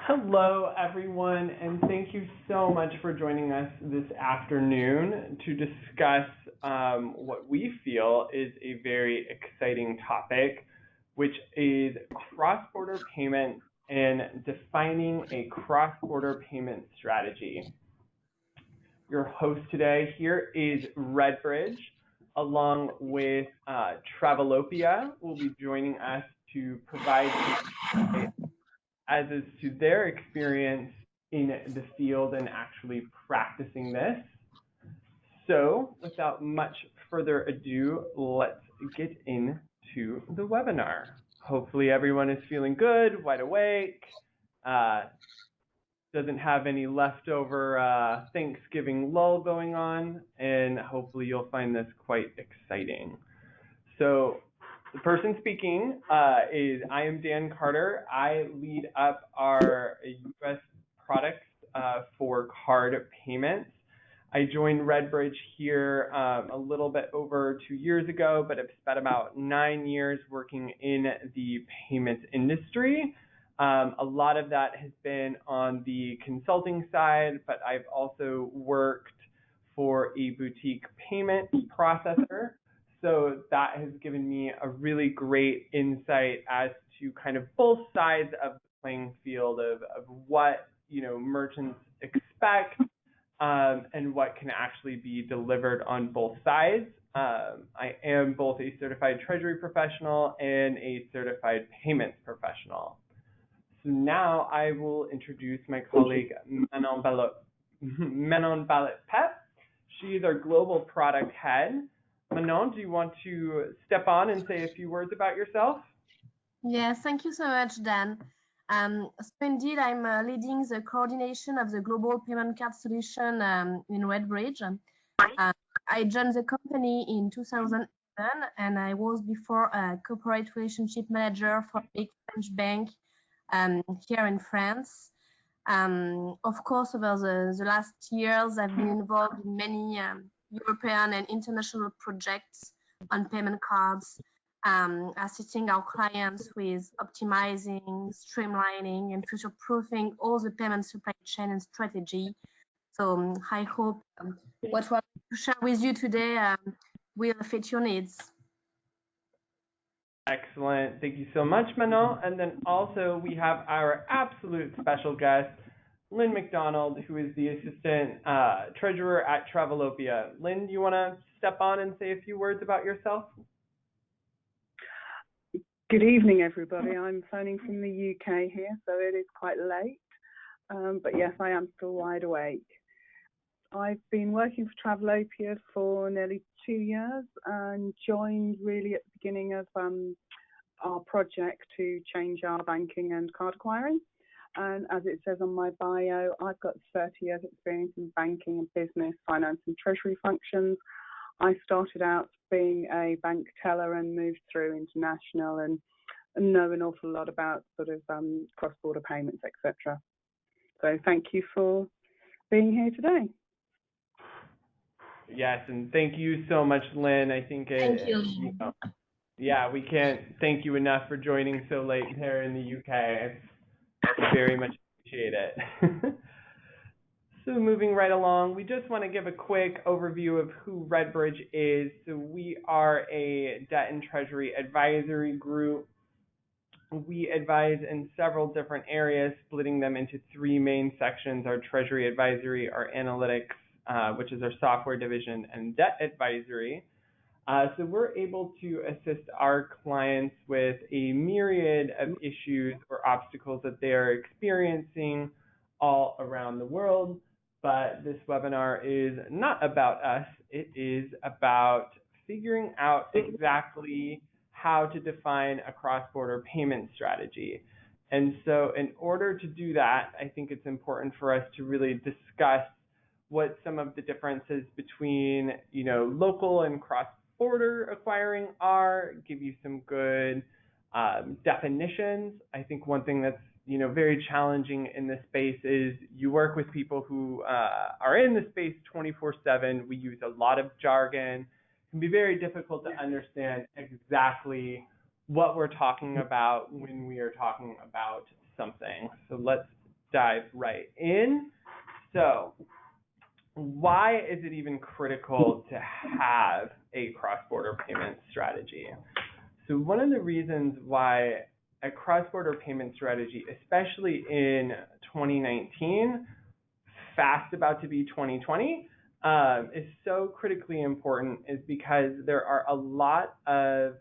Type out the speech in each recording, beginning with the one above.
Hello, everyone, and thank you so much for joining us this afternoon to discuss what we feel is a very exciting topic, which is cross-border payments and defining a cross-border payment strategy. Your host today here is Redbridge, along with Travelopia, will be joining us to provide as is to their experience in the field and actually practicing this. So without much further ado, let's get into the webinar. Hopefully everyone is feeling good, wide awake, doesn't have any leftover Thanksgiving lull going on, and hopefully you'll find this quite exciting. So the person speaking is I am Dan Carter. I lead up our U.S. products for card payments. I joined Redbridge here a little bit over 2 years ago, but have spent about 9 years working in the payments industry. A lot of that has been on the consulting side, but I've also worked for a boutique payment processor. So that has given me a really great insight as to kind of both sides of the playing field of what merchants expect and what can actually be delivered on both sides. I am both a certified treasury professional and a certified payments professional. So now I will introduce my colleague Manon Balette-pape. She is our global product head. Manon, do you want to step on and say a few words about yourself? Yes, thank you so much, Dan. So indeed, I'm leading the coordination of the global payment card solution in Redbridge. I joined the company in 2007, and I was before a corporate relationship manager for a big French bank here in France. Of course, over the last years, I've been involved in many European and international projects on payment cards, assisting our clients with optimizing, streamlining, and future-proofing all the payment supply chain and strategy. So I hope what we're going to share with you today will fit your needs. Excellent. Thank you so much, Manon. And then also we have our absolute special guest, Lynne Macdonald, who is the Assistant Treasurer at Travelopia. Lynne, do you want to step on and say a few words about yourself? Good evening, everybody. I'm phoning from the UK here, so it is quite late. But yes, I am still wide awake. I've been working for Travelopia for nearly 2 years and joined really at the beginning of our project to change our banking and card acquiring. And as it says on my bio, I've got 30 years experience in banking and business, finance and treasury functions. I started out being a bank teller and moved through international and know an awful lot about sort of cross-border payments, etc. So thank you for being here today. Yes, and thank you so much, Lynne. I think Thank you. Yeah, we can't thank you enough for joining so late here in the UK. I very much appreciate it. So moving right along, we just want to give a quick overview of who Redbridge is. So we are a debt and treasury advisory group. We advise in several different areas, splitting them into 3 main sections: our treasury advisory, our analytics, which is our software division, and debt advisory. So we're able to assist our clients with a myriad of issues or obstacles that they are experiencing all around the world. But this webinar is not about us. It is about figuring out exactly how to define a cross-border payment strategy. And so in order to do that, I think it's important for us to really discuss what some of the differences between, local and cross-border acquiring are, give you some good definitions. I think one thing that's very challenging in this space is you work with people who are in the space 24/7. We use a lot of jargon. It can be very difficult to understand exactly what we're talking about when we are talking about something. So let's dive right in. So why is it even critical to have a cross-border payment strategy? So one of the reasons why a cross-border payment strategy, especially in 2019, fast about to be 2020, is so critically important is because there are a lot of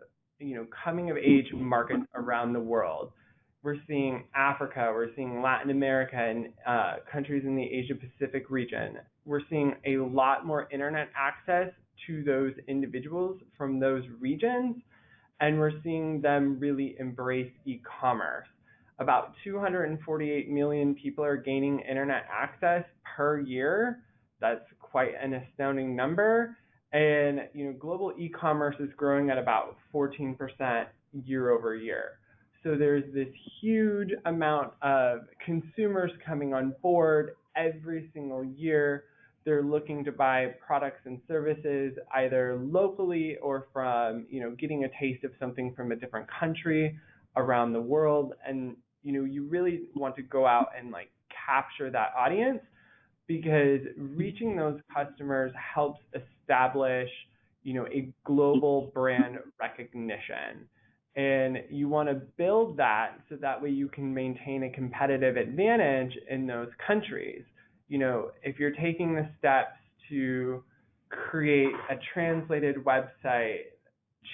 coming of age markets around the world. We're seeing Africa, we're seeing Latin America, and countries in the Asia Pacific region. We're seeing a lot more internet access to those individuals from those regions, and we're seeing them really embrace e-commerce. About 248 million people are gaining internet access per year. That's quite an astounding number. And global e-commerce is growing at about 14% year over year. So there's this huge amount of consumers coming on board every single year. They're looking to buy products and services either locally or from, getting a taste of something from a different country around the world. And, you really want to go out and capture that audience, because reaching those customers helps establish, a global brand recognition. And you want to build that so that way you can maintain a competitive advantage in those countries. If you're taking the steps to create a translated website,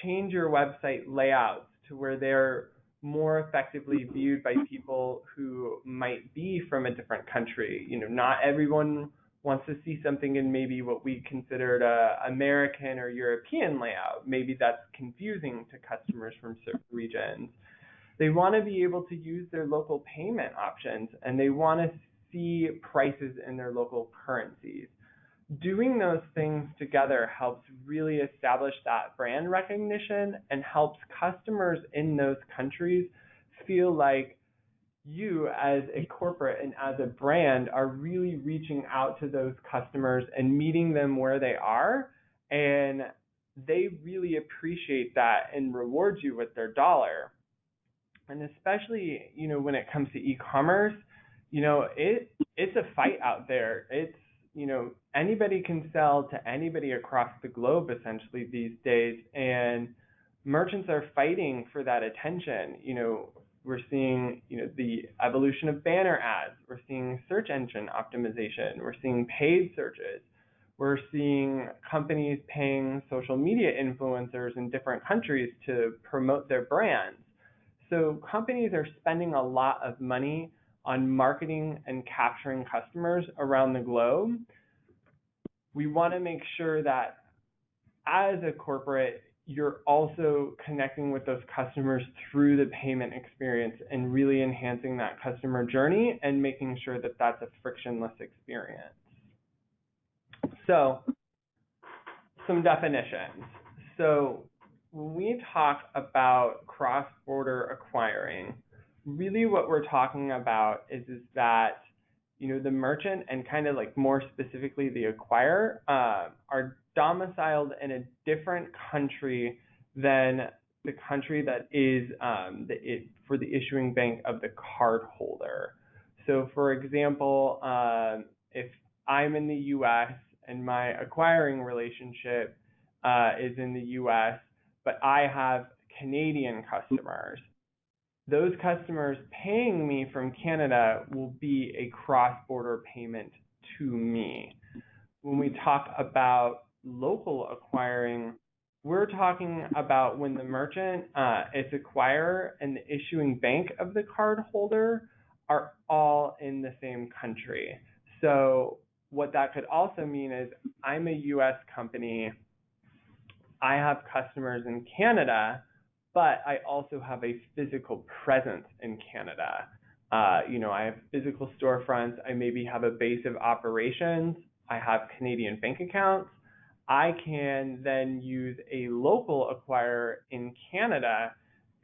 change your website layouts to where they're more effectively viewed by people who might be from a different country. Not everyone wants to see something in maybe what we considered a American or European layout. Maybe that's confusing to customers from certain regions. They want to be able to use their local payment options, and they want to see prices in their local currencies. Doing those things together helps really establish that brand recognition and helps customers in those countries feel like you as a corporate and as a brand are really reaching out to those customers and meeting them where they are, and they really appreciate that and reward you with their dollar. And especially, when it comes to e-commerce, it's a fight out there. It's, anybody can sell to anybody across the globe essentially these days, and merchants are fighting for that attention. We're seeing, the evolution of banner ads. We're seeing search engine optimization. We're seeing paid searches. We're seeing companies paying social media influencers in different countries to promote their brands. So companies are spending a lot of money on marketing and capturing customers around the globe. We want to make sure that as a corporate, you're also connecting with those customers through the payment experience and really enhancing that customer journey and making sure that that's a frictionless experience. So, some definitions. So, when we talk about cross-border acquiring, really what we're talking about is that the merchant and kind of more specifically the acquirer are domiciled in a different country than the country that is for the issuing bank of the card holder. So for example, if I'm in the US and my acquiring relationship is in the US, but I have Canadian customers, those customers paying me from Canada will be a cross-border payment to me. When we talk about local acquiring, we're talking about when the merchant, its acquirer, and the issuing bank of the card holder are all in the same country. So what that could also mean is I'm a US company, I have customers in Canada, but I also have a physical presence in Canada. I have physical storefronts. I maybe have a base of operations. I have Canadian bank accounts. I can then use a local acquirer in Canada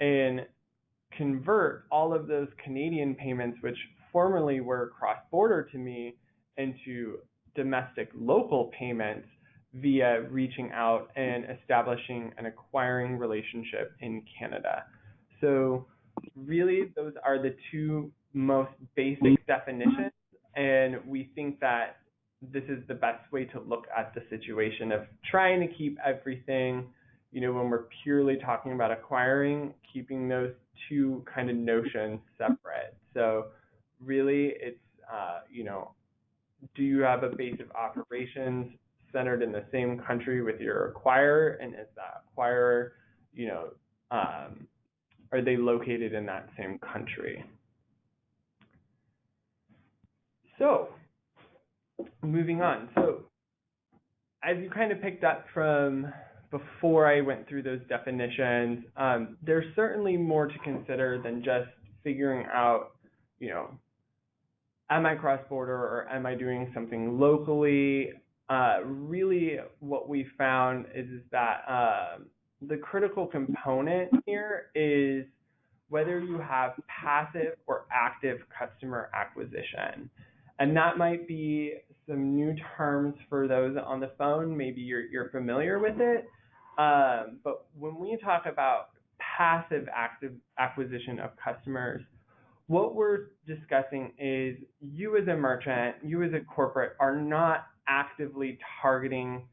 and convert all of those Canadian payments, which formerly were cross-border to me, into domestic local payments via reaching out and establishing an acquiring relationship in Canada. So really, those are the two most basic definitions, and we think that this is the best way to look at the situation of trying to keep everything, when we're purely talking about acquiring, keeping those two kind of notions separate. So really it's, do you have a base of operations centered in the same country with your acquirer, and is that acquirer, are they located in that same country? So moving on. So as you kind of picked up from before I went through those definitions, there's certainly more to consider than just figuring out, am I cross-border or am I doing something locally? Really what we found is that the critical component here is whether you have passive or active customer acquisition. And that might be some new terms for those on the phone. Maybe you're familiar with it. But when we talk about passive active acquisition of customers, what we're discussing is you as a merchant, you as a corporate are not actively targeting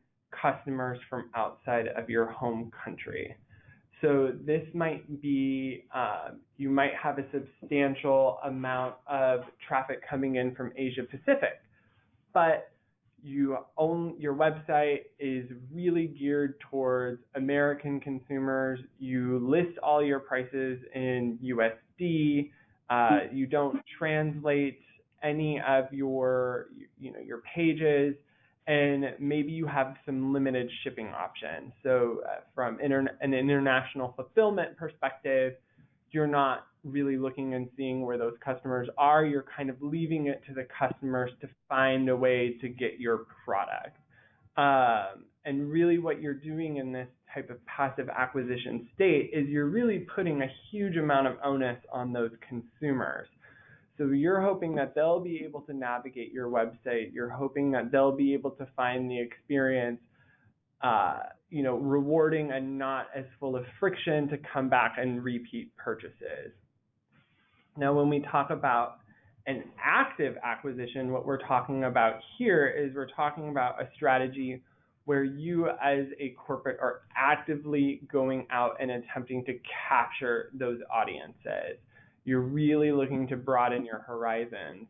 customers from outside of your home country. So this might be, you might have a substantial amount of traffic coming in from Asia Pacific, but your website is really geared towards American consumers. You list all your prices in USD. You don't translate any of your pages, and maybe you have some limited shipping options. So from an international fulfillment perspective, you're not really looking and seeing where those customers are. You're kind of leaving it to the customers to find a way to get your product. And really what you're doing in this type of passive acquisition state is you're really putting a huge amount of onus on those consumers. So you're hoping that they'll be able to navigate your website. You're hoping that they'll be able to find the experience, rewarding and not as full of friction to come back and repeat purchases. Now, when we talk about an active acquisition, what we're talking about here is we're talking about a strategy where you as a corporate are actively going out and attempting to capture those audiences. You're really looking to broaden your horizons.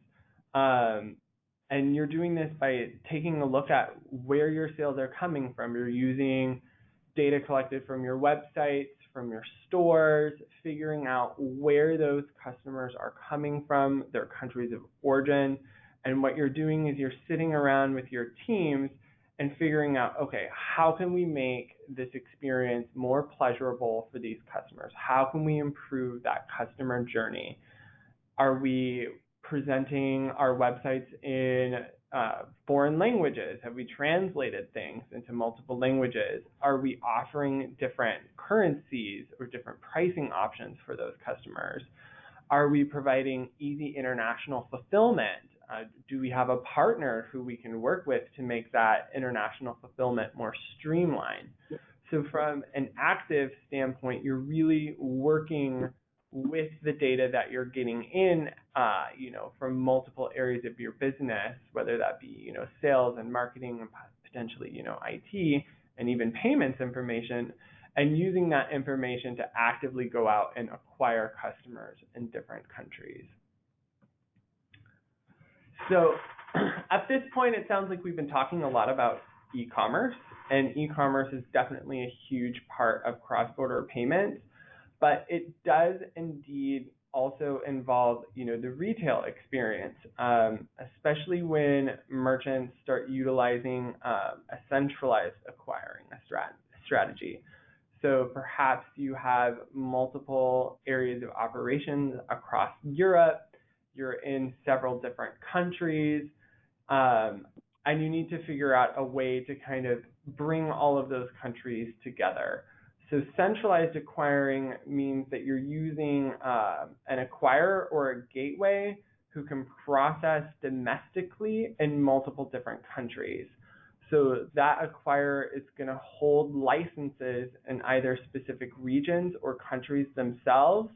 And you're doing this by taking a look at where your sales are coming from. You're using data collected from your websites, from your stores, figuring out where those customers are coming from, their countries of origin. And what you're doing is you're sitting around with your teams and figuring out, okay, how can we make this experience more pleasurable for these customers? How can we improve that customer journey? Are we presenting our websites in foreign languages? Have we translated things into multiple languages? Are we offering different currencies or different pricing options for those customers? Are we providing easy international fulfillment? Do we have a partner who we can work with to make that international fulfillment more streamlined? So from an active standpoint, you're really working with the data that you're getting in, from multiple areas of your business, whether that be, sales and marketing and potentially, IT and even payments information, and using that information to actively go out and acquire customers in different countries. So at this point, it sounds like we've been talking a lot about e-commerce, and e-commerce is definitely a huge part of cross-border payments, but it does indeed also involve, the retail experience, especially when merchants start utilizing a centralized acquiring strategy. So perhaps you have multiple areas of operations across Europe. You're in several different countries, and you need to figure out a way to kind of bring all of those countries together. So centralized acquiring means that you're using an acquirer or a gateway who can process domestically in multiple different countries. So that acquirer is going to hold licenses in either specific regions or countries themselves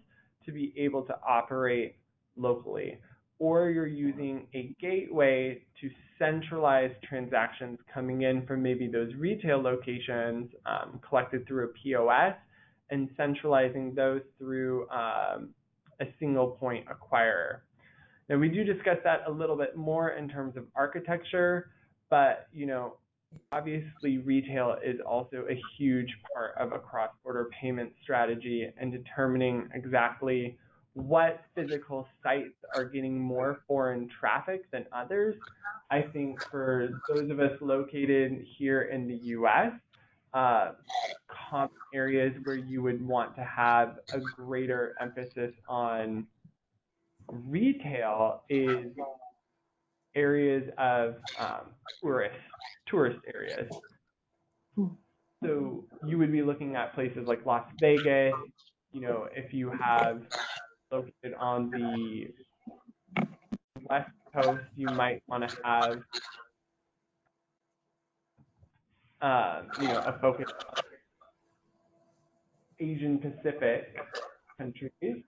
to be able to operate locally, or you're using a gateway to centralize transactions coming in from maybe those retail locations collected through a POS and centralizing those through a single point acquirer. Now, we do discuss that a little bit more in terms of architecture, but obviously retail is also a huge part of a cross-border payment strategy, and determining exactly what physical sites are getting more foreign traffic than others. I think for those of us located here in the US, common areas where you would want to have a greater emphasis on retail is areas of tourist areas. So you would be looking at places like Las Vegas. If you have located on the West Coast, you might want to have a focus on Asian Pacific countries.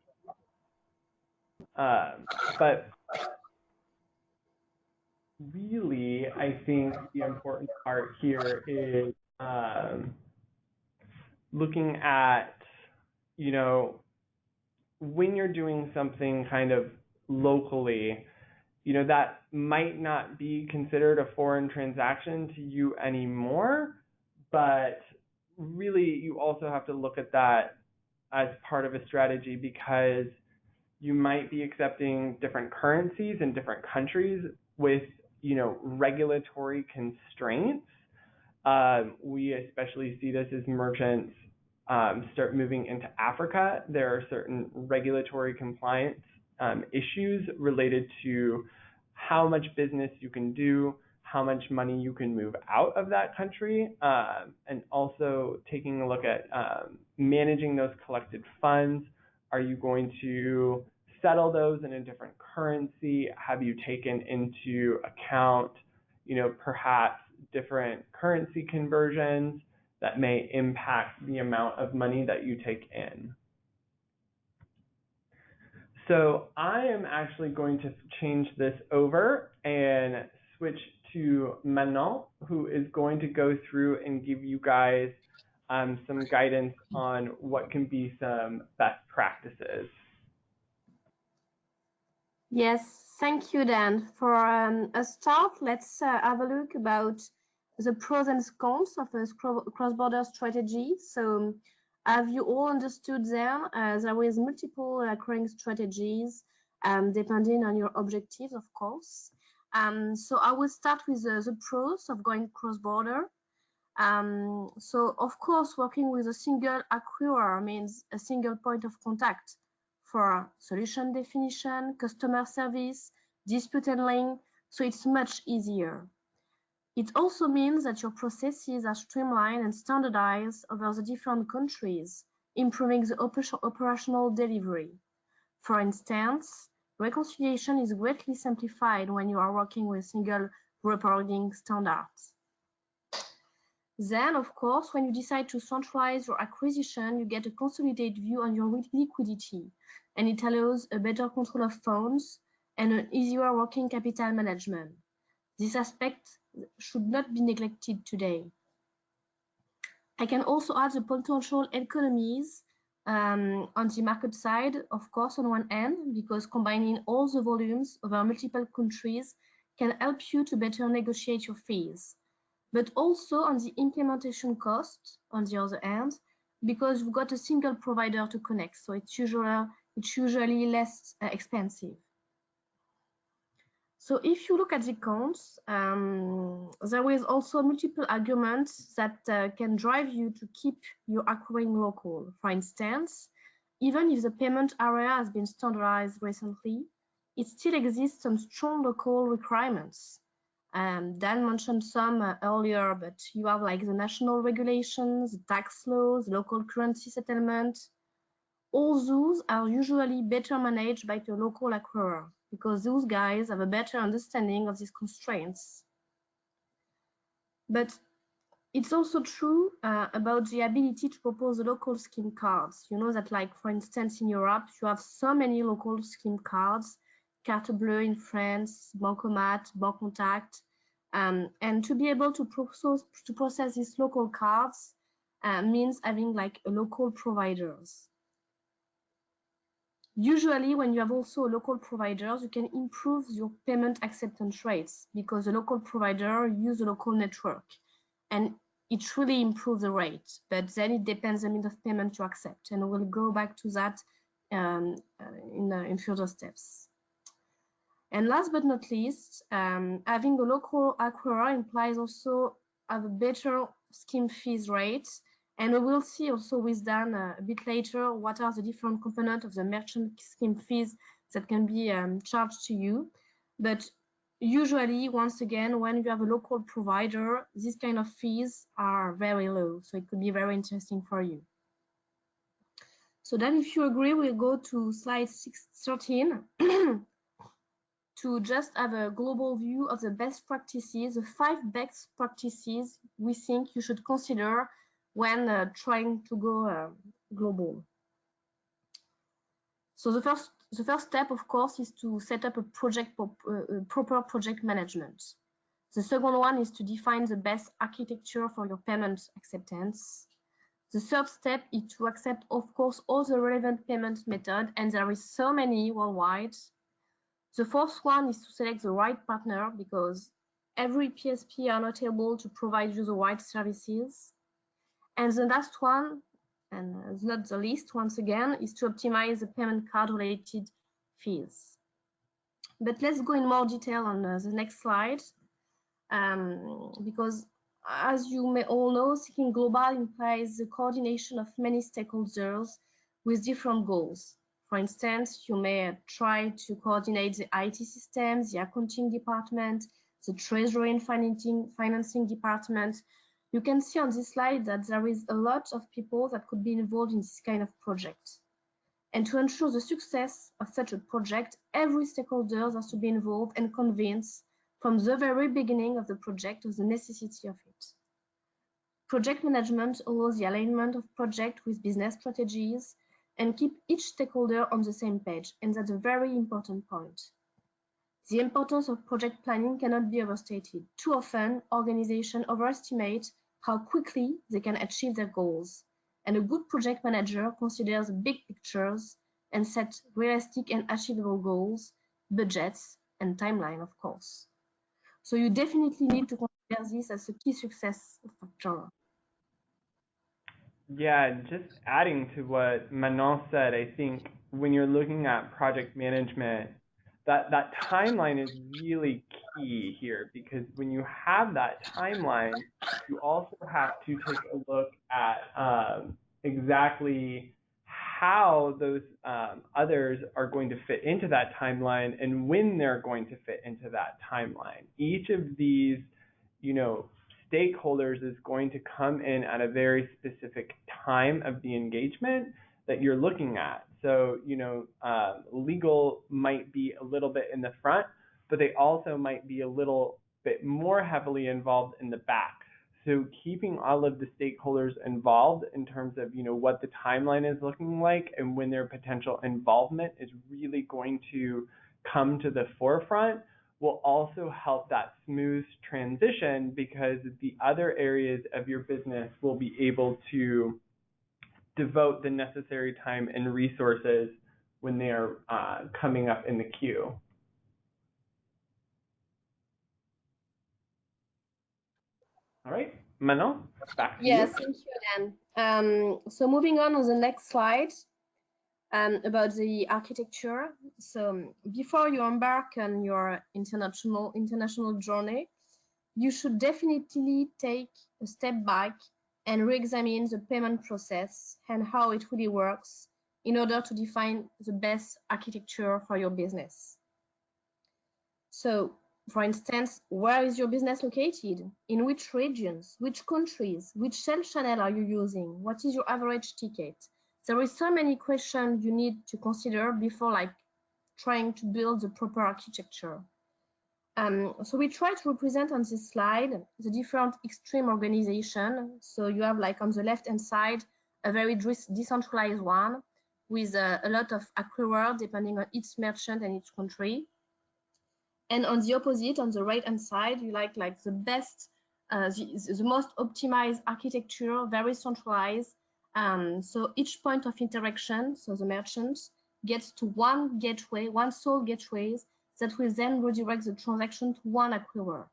But really, I think the important part here is looking at, when you're doing something kind of locally, that might not be considered a foreign transaction to you anymore, but really you also have to look at that as part of a strategy, because you might be accepting different currencies in different countries with, regulatory constraints. We especially see this as merchants start moving into Africa. There are certain regulatory compliance issues related to how much business you can do, how much money you can move out of that country, and also taking a look at managing those collected funds. Are you going to settle those in a different currency? Have you taken into account, perhaps different currency conversions that may impact the amount of money that you take in? So I am actually going to change this over and switch to Manon, who is going to go through and give you guys some guidance on what can be some best practices. Yes, thank you, Dan. For a start, let's have a look about the pros and cons of a cross-border strategy. So, have you all understood then? There is multiple occurring strategies depending on your objectives, of course. So I will start with the pros of going cross-border. So, of course, working with a single acquirer means a single point of contact for solution definition, customer service, dispute handling, so it's much easier. It also means that your processes are streamlined and standardized over the different countries, improving the operational delivery. For instance, reconciliation is greatly simplified when you are working with single reporting standards. Then, of course, when you decide to centralize your acquisition, you get a consolidated view on your liquidity, and it allows a better control of funds and an easier working capital management. This aspect should not be neglected today. I can also add the potential economies on the market side, of course, on one end, because combining all the volumes over multiple countries can help you to better negotiate your fees. But also on the implementation cost, on the other hand, because you've got a single provider to connect, so it's usually less expensive. So if you look at the cons, there is also multiple arguments that can drive you to keep your acquiring local. For instance, even if the payment area has been standardized recently, it still exists some strong local requirements. Dan mentioned some earlier, but you have like the national regulations, tax laws, local currency settlement. All those are usually better managed by the local acquirer because those guys have a better understanding of these constraints. But It's also true about the ability to propose local scheme cards. You know that, like, for instance, in Europe, you have so many local scheme cards, Carte Bleue in France, Bancomat, Bancontact, and to be able to process these local cards means having like a local providers. Usually, when you have also local providers, you can improve your payment acceptance rates because the local provider use a local network, and it really improves the rate. But then it depends on the amount of payment you accept, and we'll go back to that in further steps. And last but not least, having a local acquirer implies also have a better scheme fees rate. And we will see also with Dan a bit later what are the different components of the merchant scheme fees that can be charged to you. But usually, once again, when you have a local provider, these kind of fees are very low. So it could be very interesting for you. So then, if you agree, we'll go to slide 13 to just have a global view of the best practices, the 5 best practices we think you should consider when trying to go global. So the first step, of course, is to set up a proper project management. The second one is to define the best architecture for your payment acceptance. The third step is to accept, of course, all the relevant payment methods, and there is so many worldwide. The fourth one is to select the right partner because every PSP are not able to provide you the right services. And the last one, and not the least, once again, is to optimize the payment card related fees. But let's go in more detail on the next slide, because as you may all know, thinking global implies the coordination of many stakeholders with different goals. For instance, you may try to coordinate the IT systems, the accounting department, the Treasury and Financing department. You can see on this slide that there is a lot of people that could be involved in this kind of project. And to ensure the success of such a project, every stakeholder has to be involved and convinced from the very beginning of the project of the necessity of it. Project management allows the alignment of project with business strategies and keep each stakeholder on the same page, and that's a very important point. The importance of project planning cannot be overstated. Too often, organizations overestimate how quickly they can achieve their goals, and a good project manager considers big pictures and sets realistic and achievable goals, budgets, and timeline, of course. So you definitely need to consider this as a key success factor. Yeah, just adding to what Manon said, I think when you're looking at project management, that timeline is really key here because when you have that timeline, you also have to take a look at exactly how those others are going to fit into that timeline and when they're going to fit into that timeline. Each of these, stakeholders is going to come in at a very specific time of the engagement that you're looking at. So, legal might be a little bit in the front, but they also might be a little bit more heavily involved in the back. So keeping all of the stakeholders involved in terms of, what the timeline is looking like and when their potential involvement is really going to come to the forefront will also help that smooth transition because the other areas of your business will be able to devote the necessary time and resources when they are coming up in the queue. All right, Manon, back to you. Yes, thank you, Dan. So moving on the next slide about the architecture. So before you embark on your international journey, you should definitely take a step back and re-examine the payment process and how it really works in order to define the best architecture for your business. So, for instance, where is your business located? In which regions? Which countries? Which sales channel are you using? What is your average ticket? There is so many questions you need to consider before trying to build the proper architecture. So we try to represent on this slide the different extreme organization. So you have like on the left-hand side, a very decentralized one with a lot of acquirers depending on each merchant and each country. And on the opposite, on the right-hand side, you like the best, the most optimized architecture, very centralized. So each point of interaction, so the merchants, gets to one gateway, one sole gateway that will then redirect the transaction to one acquirer.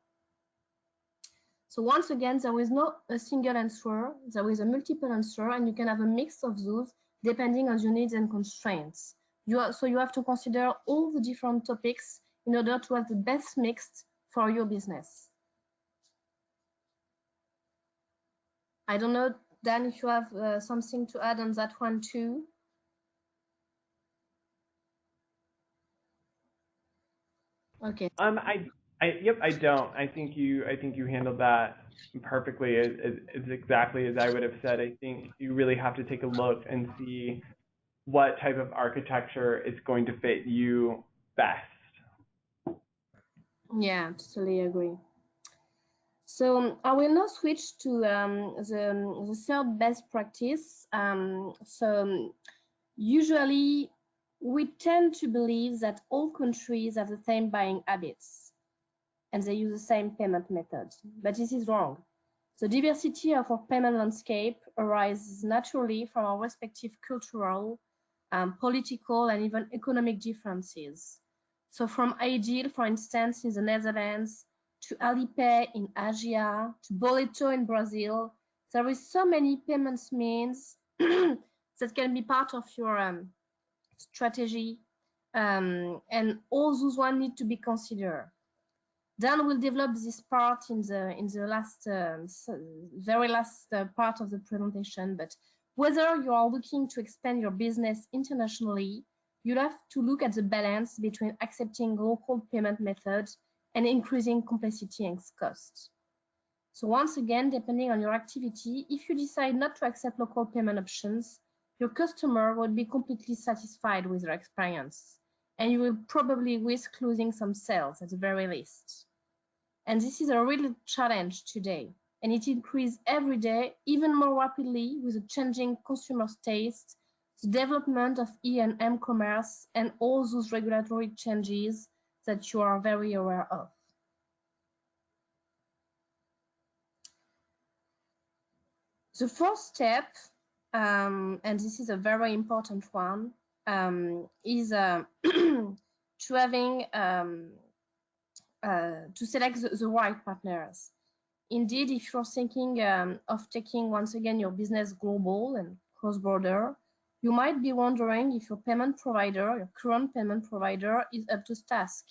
So once again, there is not a single answer, there is a multiple answer, and you can have a mix of those depending on your needs and constraints. So you have to consider all the different topics in order to have the best mix for your business. I don't know, Dan, if you have something to add on that one too. Okay. I don't. I think you handled that perfectly. It's exactly as I would have said. I think you really have to take a look and see what type of architecture is going to fit you best. Yeah, totally agree. So I will now switch to the third best practice. So usually we tend to believe that all countries have the same buying habits and they use the same payment methods, but this is wrong. The diversity of our payment landscape arises naturally from our respective cultural, political, and even economic differences. So from Ideal, for instance, in the Netherlands, to Alipay in Asia, to Boleto in Brazil, there is so many payments means that can be part of your strategy, and all those ones need to be considered. Dan will develop this part in the last very last part of the presentation. But whether you are looking to expand your business internationally, you'll have to look at the balance between accepting local payment methods and increasing complexity and costs. So once again, depending on your activity, if you decide not to accept local payment options, your customer will be completely satisfied with your experience, and you will probably risk losing some sales at the very least. And this is a real challenge today, and it increases every day even more rapidly with the changing consumer tastes, the development of E&M commerce, and all those regulatory changes that you are very aware of. The fourth step, and this is a very important one, is to having to select the right partners. Indeed, if you're thinking of taking once again your business global and cross-border, you might be wondering if your payment provider, your current payment provider, is up to task.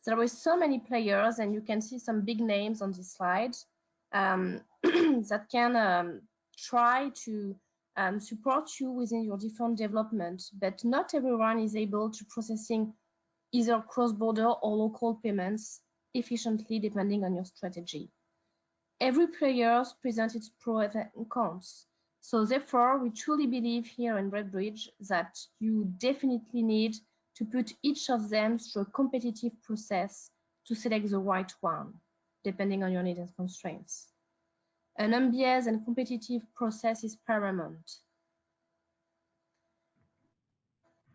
There are so many players, and you can see some big names on this slide that can try to support you within your different development, but not everyone is able to processing either cross-border or local payments efficiently depending on your strategy. Every player presents its pros and cons. So therefore, we truly believe here in Redbridge that you definitely need to put each of them through a competitive process to select the right one, depending on your needs and constraints. An unbiased and competitive process is paramount.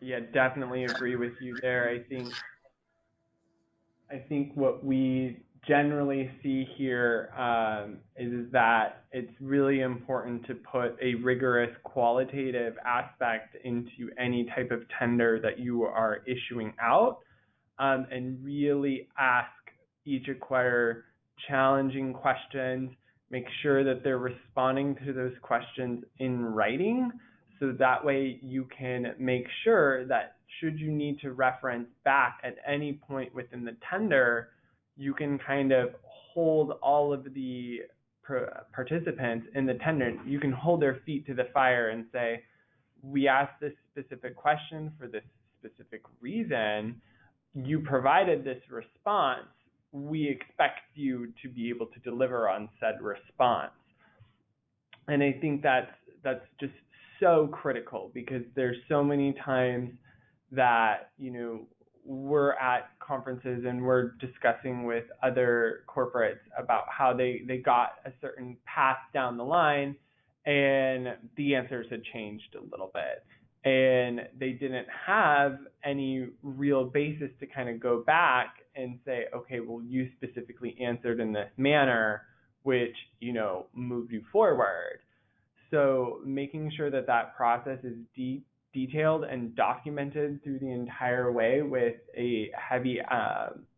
Yeah, definitely agree with you there. I think what we generally see here is that it's really important to put a rigorous qualitative aspect into any type of tender that you are issuing out, and really ask each acquirer challenging questions, make sure that they're responding to those questions in writing, so that way you can make sure that should you need to reference back at any point within the tender, you can kind of hold all of the participants in the tender, you can hold their feet to the fire and say, we asked this specific question for this specific reason, you provided this response, we expect you to be able to deliver on said response. And I think that's just so critical, because there's so many times that, we're at conferences and we're discussing with other corporates about how they got a certain path down the line and the answers had changed a little bit. And they didn't have any real basis to kind of go back and say, okay, well, you specifically answered in this manner, which, you know, moved you forward. So making sure that that process is detailed and documented through the entire way with a heavy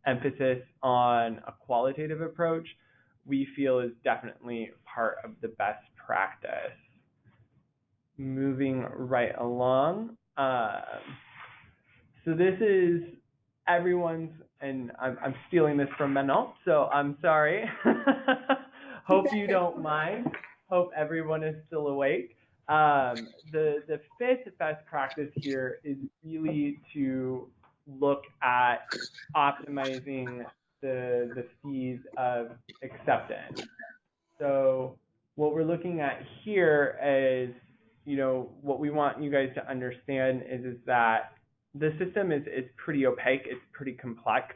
emphasis on a qualitative approach, we feel is definitely part of the best practice. Moving right along. So this is everyone's, and I'm stealing this from Manon, so I'm sorry. Hope you don't mind. Hope everyone is still awake. The fifth best practice here is really to look at optimizing the fees of acceptance. So what we're looking at here is, you know, what we want you guys to understand is that the system is pretty opaque, it's pretty complex.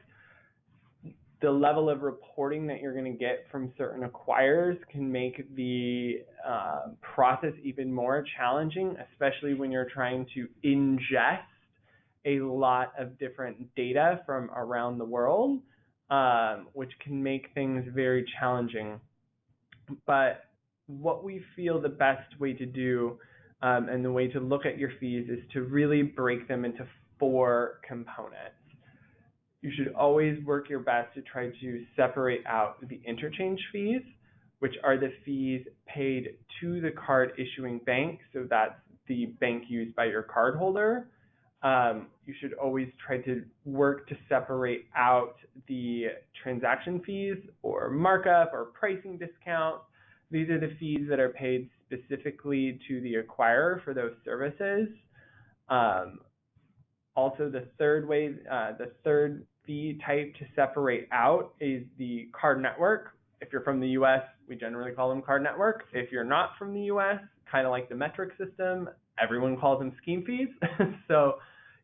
The level of reporting that you're going to get from certain acquirers can make the process even more challenging, especially when you're trying to ingest a lot of different data from around the world, which can make things very challenging. But what we feel the best way to do and the way to look at your fees is to really break them into 4 components. You should always work your best to try to separate out the interchange fees, which are the fees paid to the card issuing bank. So that's the bank used by your cardholder. You should always try to work to separate out the transaction fees or markup or pricing discount. These are the fees that are paid specifically to the acquirer for those services. Also, the third fee type to separate out is the card network. If you're from the US, we generally call them card network. If you're not from the US, kind of like the metric system, everyone calls them scheme fees. So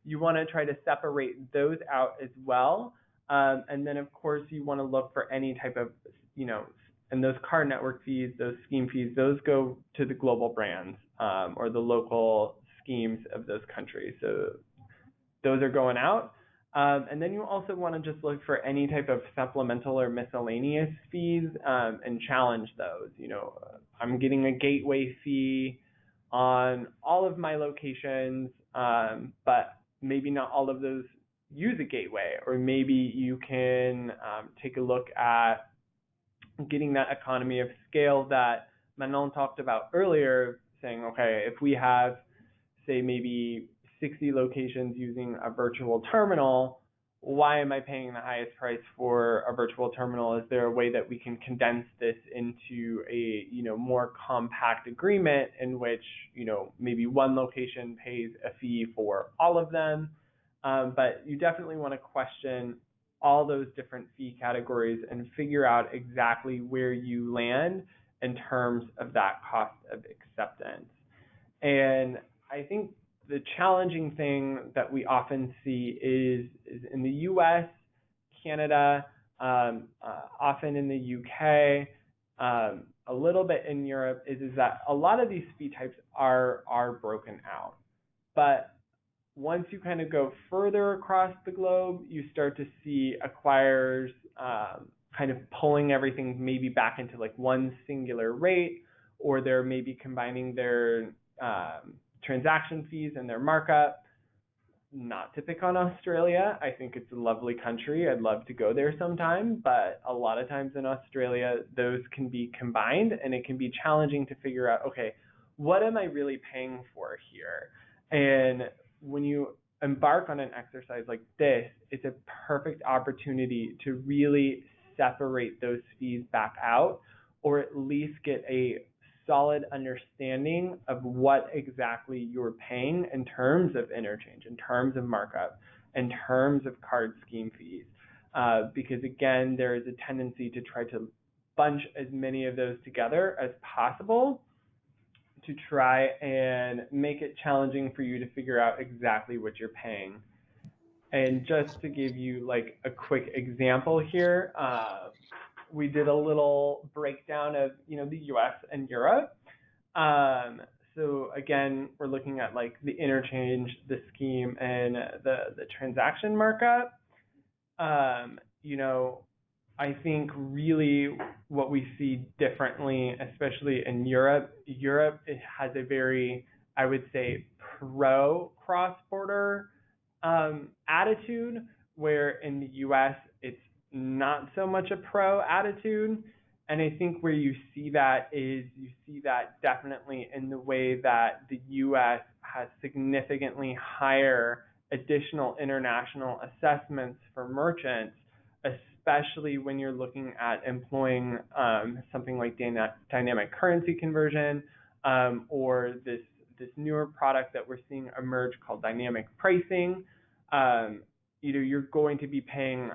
you want to try to separate those out as well. And then, of course, you want to look for any type of, you know, and those card network fees, those scheme fees, those go to the global brands or the local schemes of those countries. So those are going out. And then you also want to just look for any type of supplemental or miscellaneous fees and challenge those. You know, I'm getting a gateway fee on all of my locations, but maybe not all of those use a gateway, or maybe you can take a look at getting that economy of scale that Manon talked about earlier, saying, okay, if we have, say, maybe 60 locations using a virtual terminal, why am I paying the highest price for a virtual terminal? Is there a way that we can condense this into a, you know, more compact agreement in which, you know, maybe one location pays a fee for all of them? But you definitely want to question all those different fee categories and figure out exactly where you land in terms of that cost of acceptance. And I think the challenging thing that we often see is in the US, Canada, often in the UK, a little bit in Europe, is that a lot of these fee types are broken out. But once you kind of go further across the globe, you start to see acquirers kind of pulling everything maybe back into like one singular rate, or they're maybe combining their transaction fees and their markup. Not to pick on Australia. I think it's a lovely country. I'd love to go there sometime, but a lot of times in Australia, those can be combined, and it can be challenging to figure out, okay, what am I really paying for here? And when you embark on an exercise like this, it's a perfect opportunity to really separate those fees back out, or at least get a solid understanding of what exactly you're paying in terms of interchange, in terms of markup, in terms of card scheme fees. Because again, there is a tendency to try to bunch as many of those together as possible to try and make it challenging for you to figure out exactly what you're paying. And just to give you like a quick example here, we did a little breakdown of, the US and Europe. Um, so again, we're looking at like the interchange, the scheme, and the transaction markup. Um, you know, I think really what we see differently, especially in Europe, it has a very, I would say, pro cross-border attitude, where in the US it's not so much a pro attitude. And I think where you see that is you see that definitely in the way that the US has significantly higher additional international assessments for merchants, especially when you're looking at employing something like dynamic currency conversion, or this newer product that we're seeing emerge called dynamic pricing. You're going to be paying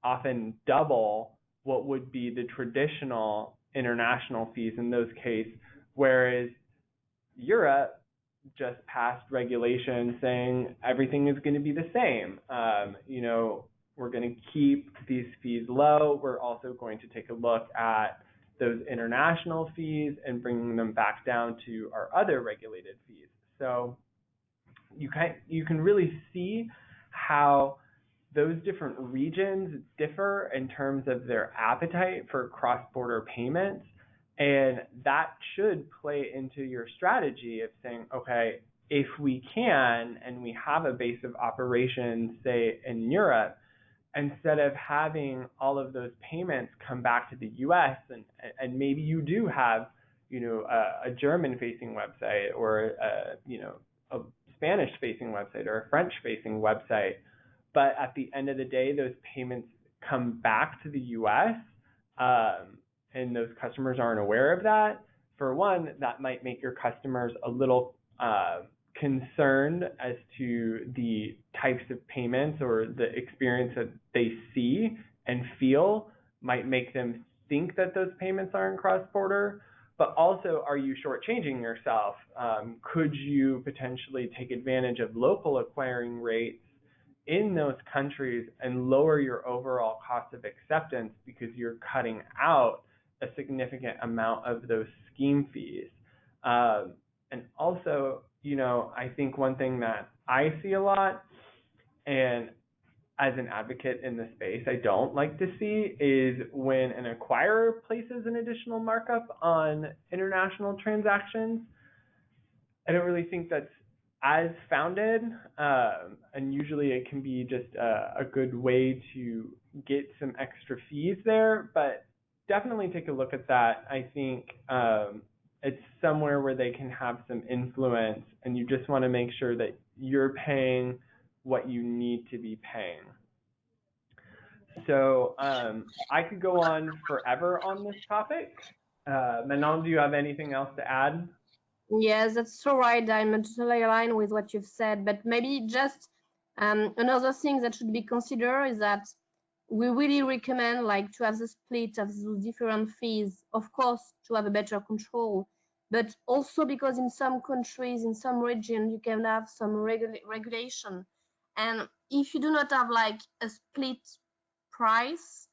often double what would be the traditional international fees in those cases, whereas Europe just passed regulations saying everything is going to be the same. We're going to keep these fees low. We're also going to take a look at those international fees and bringing them back down to our other regulated fees. So you can really see how those different regions differ in terms of their appetite for cross-border payments. And that should play into your strategy of saying, okay, if we can, and we have a base of operations, say in Europe, instead of having all of those payments come back to the US, and maybe you do have, a German-facing website, or a Spanish-facing website, or a French-facing website, but at the end of the day, those payments come back to the US, and those customers aren't aware of that. For one, that might make your customers a little concerned as to the types of payments or the experience that they see and feel might make them think that those payments aren't cross-border. But also, are you shortchanging yourself? Could you potentially take advantage of local acquiring rates in those countries and lower your overall cost of acceptance because you're cutting out a significant amount of those scheme fees? And also, I think one thing that I see a lot, and as an advocate in the space, I don't like to see, is when an acquirer places an additional markup on international transactions. I don't really think that's as founded, and usually it can be just a good way to get some extra fees there, but definitely take a look at that. I think it's somewhere where they can have some influence, and you just want to make sure that you're paying what you need to be paying. So I could go on forever on this topic. Manon, do you have anything else to add? Yes, that's so right. I'm totally aligned with what you've said, but maybe just another thing that should be considered is that we really recommend like to have the split of those different fees, of course, to have a better control, but also because in some countries, in some regions, you can have some regulation. And if you do not have like a split price,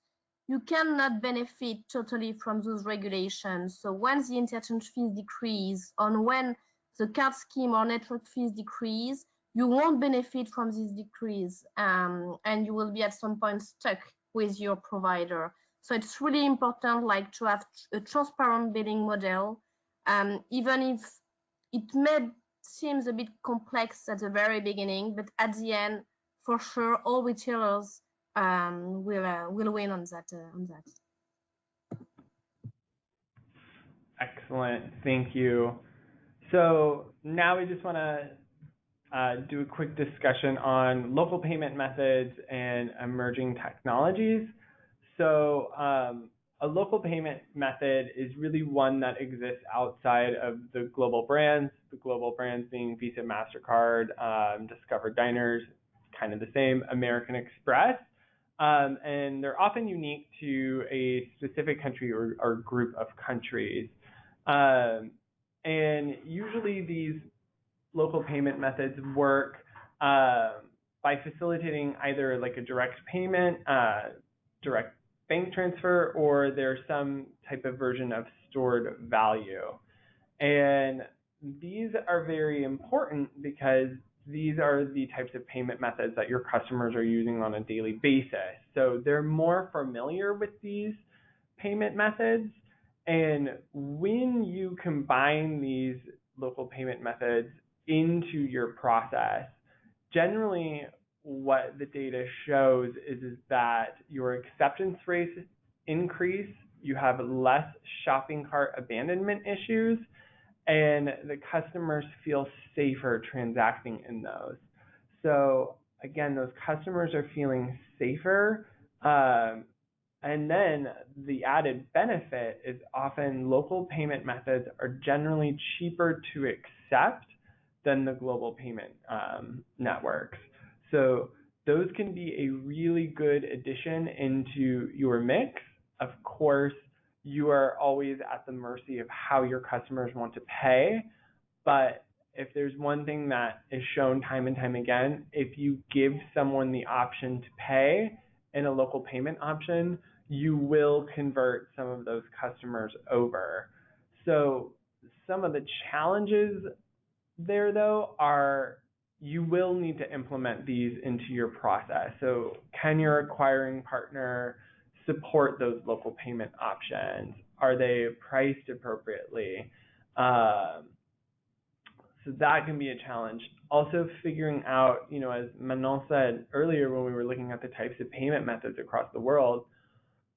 you cannot benefit totally from those regulations. So when the interchange fees decrease, or when the card scheme or network fees decrease, you won't benefit from this decrease, and you will be at some point stuck with your provider. So it's really important like to have a transparent billing model, even if it may seem a bit complex at the very beginning, but at the end, for sure, all retailers will win on that. Excellent, thank you. So now we just want to do a quick discussion on local payment methods and emerging technologies. So a local payment method is really one that exists outside of the global brands being Visa, MasterCard, Discover Diners, kind of the same, American Express. And they're often unique to a specific country or group of countries. And usually these local payment methods work by facilitating either like a direct payment, direct bank transfer, or there's some type of version of stored value. And these are very important because these are the types of payment methods that your customers are using on a daily basis. So they're more familiar with these payment methods. And when you combine these local payment methods into your process, generally what the data shows is that your acceptance rates increase, you have less shopping cart abandonment issues, and the customers feel safer transacting in those. So again, those customers are feeling safer. And then the added benefit is often local payment methods are generally cheaper to accept than the global payment networks. So those can be a really good addition into your mix. Of course, you are always at the mercy of how your customers want to pay. But if there's one thing that is shown time and time again, if you give someone the option to pay in a local payment option, you will convert some of those customers over. So some of the challenges there, though, are you will need to implement these into your process. So can your acquiring partner support those local payment options? Are they priced appropriately? So that can be a challenge. Also figuring out, as Manon said earlier when we were looking at the types of payment methods across the world,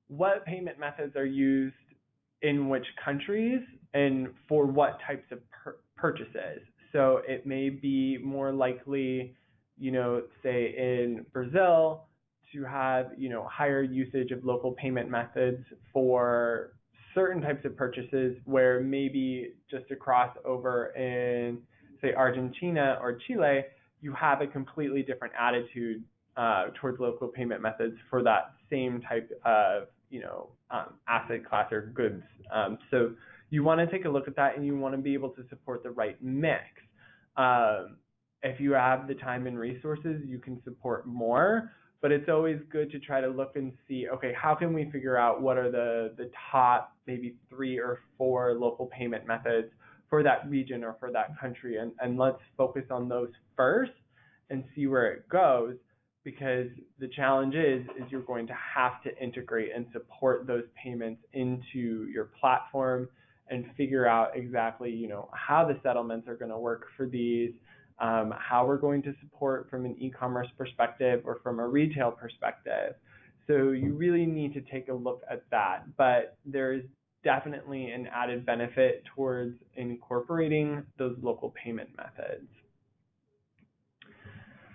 what payment methods are used in which countries and for what types of purchases. So it may be more likely, say in Brazil, to have, higher usage of local payment methods for certain types of purchases, where maybe just across over in, say, Argentina or Chile, you have a completely different attitude towards local payment methods for that same type of, asset class or goods. So you want to take a look at that, and you want to be able to support the right mix. If you have the time and resources, you can support more, but it's always good to try to look and see, okay, how can we figure out what are the top maybe 3 or 4 local payment methods for that region or for that country, and let's focus on those first and see where it goes, because the challenge is you're going to have to integrate and support those payments into your platform and figure out exactly, how the settlements are going to work for these, how we're going to support from an e-commerce perspective or from a retail perspective. So you really need to take a look at that. But there is definitely an added benefit towards incorporating those local payment methods.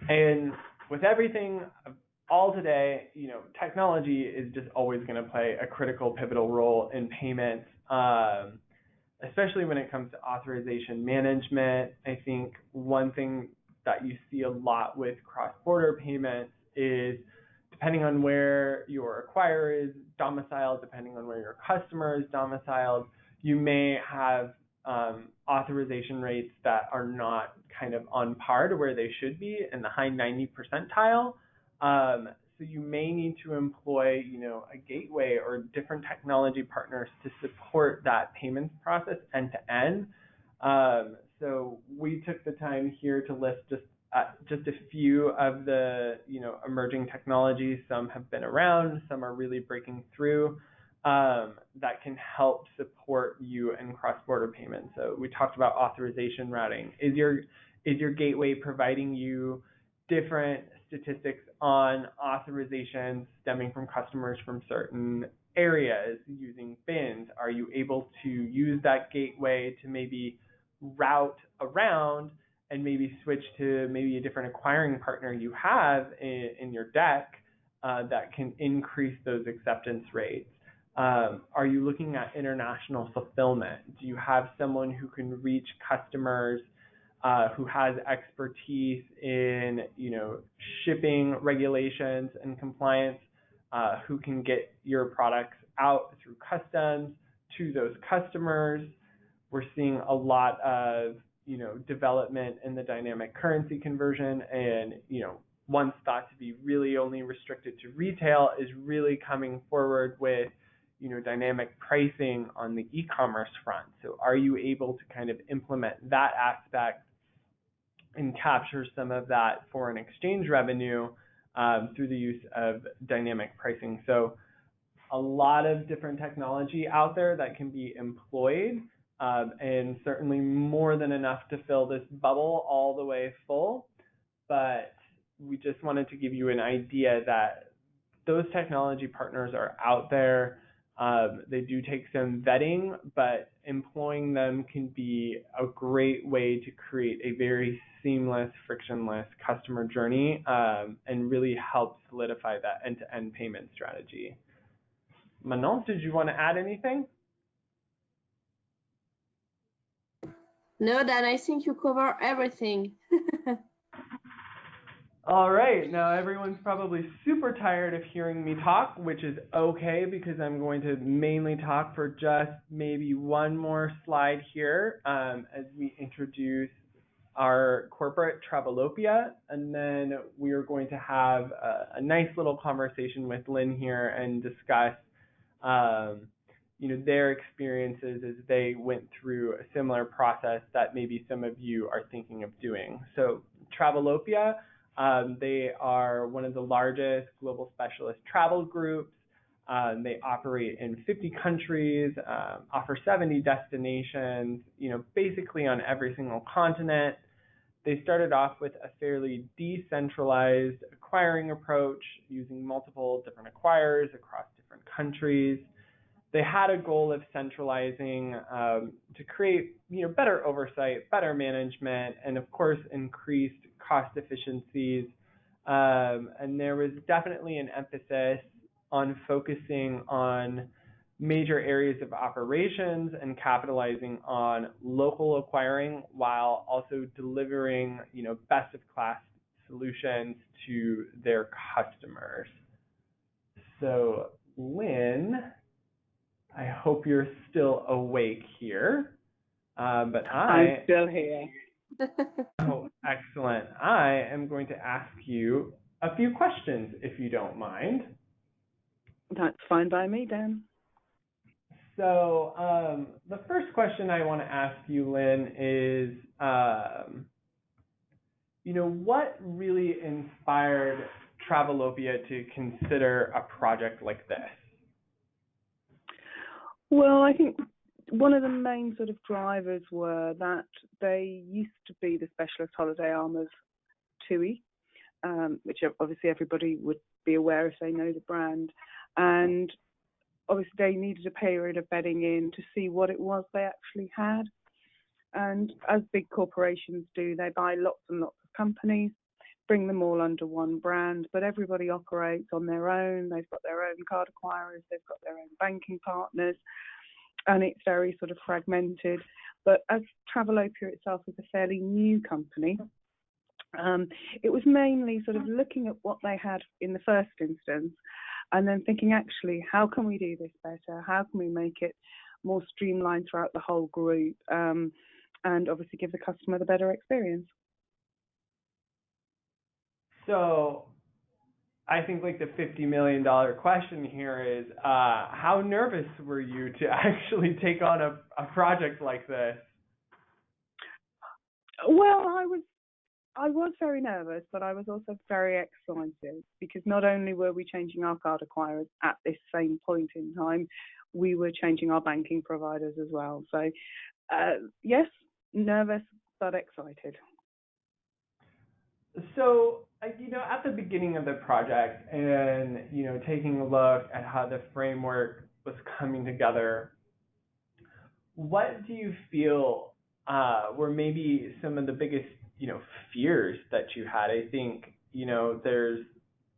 And with everything all today, technology is just always going to play a critical, pivotal role in payments, especially when it comes to authorization management. I think one thing that you see a lot with cross-border payments is, depending on where your acquirer is domiciled, depending on where your customer is domiciled, you may have authorization rates that are not kind of on par to where they should be in the high 90 percentile. So you may need to employ, a gateway or different technology partners to support that payments process end to end. So we took the time here to list just a few of the, emerging technologies. Some have been around, some are really breaking through, that can help support you in cross-border payments. So we talked about authorization routing. Is your gateway providing you different statistics on authorizations stemming from customers from certain areas using bins? Are you able to use that gateway to maybe route around and maybe switch to maybe a different acquiring partner you have in your deck that can increase those acceptance rates? Are you looking at international fulfillment? Do you have someone who can reach customers who has expertise in, shipping regulations and compliance, who can get your products out through customs to those customers? We're seeing a lot of, development in the dynamic currency conversion and, once thought to be really only restricted to retail is really coming forward with, dynamic pricing on the e-commerce front. So are you able to kind of implement that aspect and capture some of that foreign exchange revenue through the use of dynamic pricing? So a lot of different technology out there that can be employed, and certainly more than enough to fill this bubble all the way full. But we just wanted to give you an idea that those technology partners are out there. They do take some vetting, but employing them can be a great way to create a very seamless, frictionless customer journey, and really help solidify that end-to-end payment strategy. Manon, did you want to add anything? No, Dan, I think you cover everything. All right, now everyone's probably super tired of hearing me talk, which is okay because I'm going to mainly talk for just maybe one more slide here as we introduce our corporate Travelopia, and then we are going to have a nice little conversation with Lynne here and discuss their experiences as they went through a similar process that maybe some of you are thinking of doing. So Travelopia, they are one of the largest global specialist travel groups. They operate in 50 countries, offer 70 destinations, basically on every single continent. They started off with a fairly decentralized acquiring approach using multiple different acquirers across different countries. They had a goal of centralizing to create better oversight, better management, and of course increased cost efficiencies. And there was definitely an emphasis on focusing on major areas of operations and capitalizing on local acquiring while also delivering best of class solutions to their customers. So Lynne, I hope you're still awake here, but I'm still here. Oh, excellent. I am going to ask you a few questions, if you don't mind. That's fine by me, Dan. So the first question I want to ask you, Lynne, is, what really inspired Travelopia to consider a project like this? Well, I think one of the main sort of drivers were that they used to be the specialist holiday arm of TUI, which obviously everybody would be aware if they know the brand. And obviously they needed a period of bedding in to see what it was they actually had. And as big corporations do, they buy lots and lots of companies, bring them all under one brand, but everybody operates on their own. They've got their own card acquirers, they've got their own banking partners, and it's very sort of fragmented. But as Travelopia itself is a fairly new company, it was mainly sort of looking at what they had in the first instance and then thinking, actually, how can we do this better? How can we make it more streamlined throughout the whole group, and obviously give the customer the better experience? So I think like the $50 million question here is, how nervous were you to actually take on a project like this? Well, I was very nervous, but I was also very excited because not only were we changing our card acquirers at this same point in time, we were changing our banking providers as well. So, yes, nervous but excited. So, at the beginning of the project and, taking a look at how the framework was coming together, what do you feel were maybe some of the biggest, fears that you had? I think, there's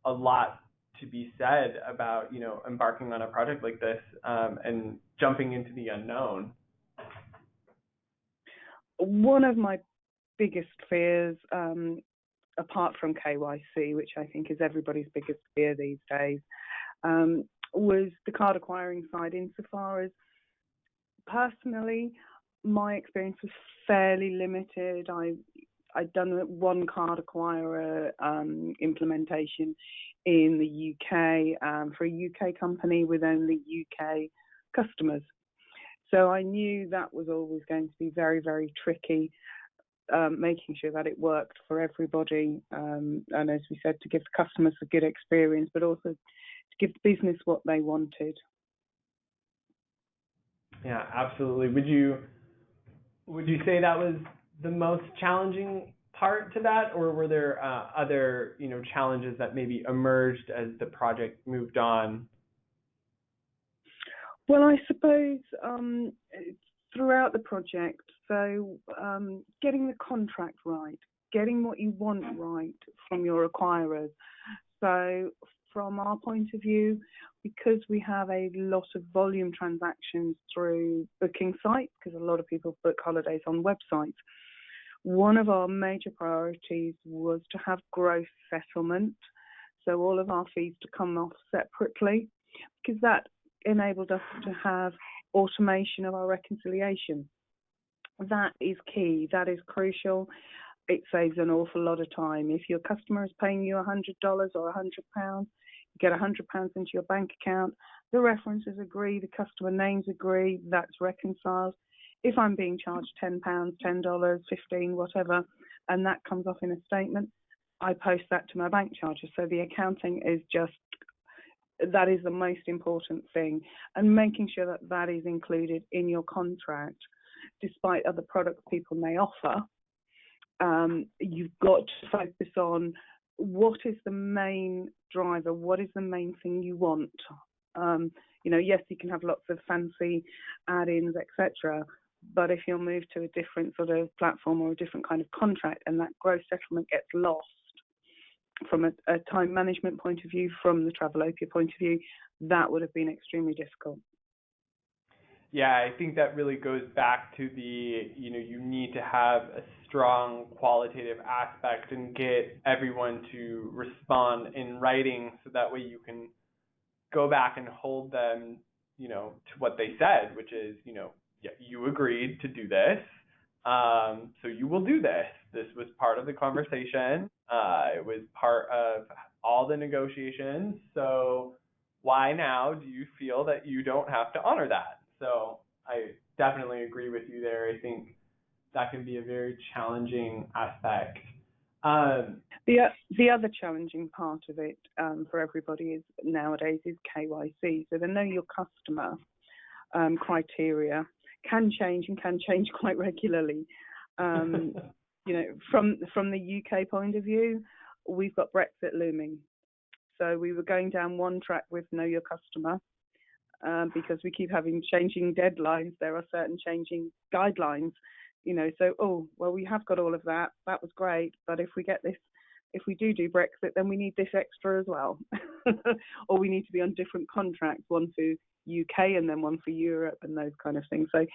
a lot to be said about, embarking on a project like this and jumping into the unknown. One of my biggest fears, apart from KYC, which I think is everybody's biggest fear these days, was the card acquiring side, insofar as personally my experience was fairly limited. I'd done one card acquirer implementation in the UK for a UK company with only UK customers. So I knew that was always going to be very, very tricky, making sure that it worked for everybody. And as we said, to give the customers a good experience, but also to give the business what they wanted. Yeah, absolutely. Would you say that was the most challenging part to that, or were there other challenges that maybe emerged as the project moved on? Well, I suppose throughout the project, so getting the contract right, getting what you want right from your acquirers. So from our point of view, because we have a lot of volume transactions through booking sites, because a lot of people book holidays on websites, one of our major priorities was to have gross settlement. So all of our fees to come off separately, because that enabled us to have automation of our reconciliation. That is key. That is crucial. It saves an awful lot of time. If your customer is paying you $100 or £100, you get £100 into your bank account. The references agree, the customer names agree, that's reconciled. If I'm being charged £10, $10, $15, whatever, and that comes off in a statement, I post that to my bank charger. So the accounting is just, that is the most important thing, and making sure that that is included in your contract, despite other products people may offer. You've got to focus on what is the main driver, what is the main thing you want. Yes, you can have lots of fancy add-ins, etc. But if you'll move to a different sort of platform or a different kind of contract, and that gross settlement gets lost from a time management point of view, from the Travelopia point of view, that would have been extremely difficult. Yeah, I think that really goes back to the, you need to have a strong qualitative aspect and get everyone to respond in writing, so that way you can go back and hold them, to what they said, which is, yeah, you agreed to do this, so you will do this. This was part of the conversation. It was part of all the negotiations. So why now do you feel that you don't have to honor that? So I definitely agree with you there. I think that can be a very challenging aspect. The other challenging part of it for everybody is nowadays is KYC. So the know your customer criteria can change, and can change quite regularly. From the UK point of view, we've got Brexit looming. So we were going down one track with know your customer. Because we keep having changing deadlines, there are certain changing guidelines, so, we have got all of that. That was great. But if we get this, if we do Brexit, then we need this extra as well. Or we need to be on different contracts, one for UK and then one for Europe and those kind of things. So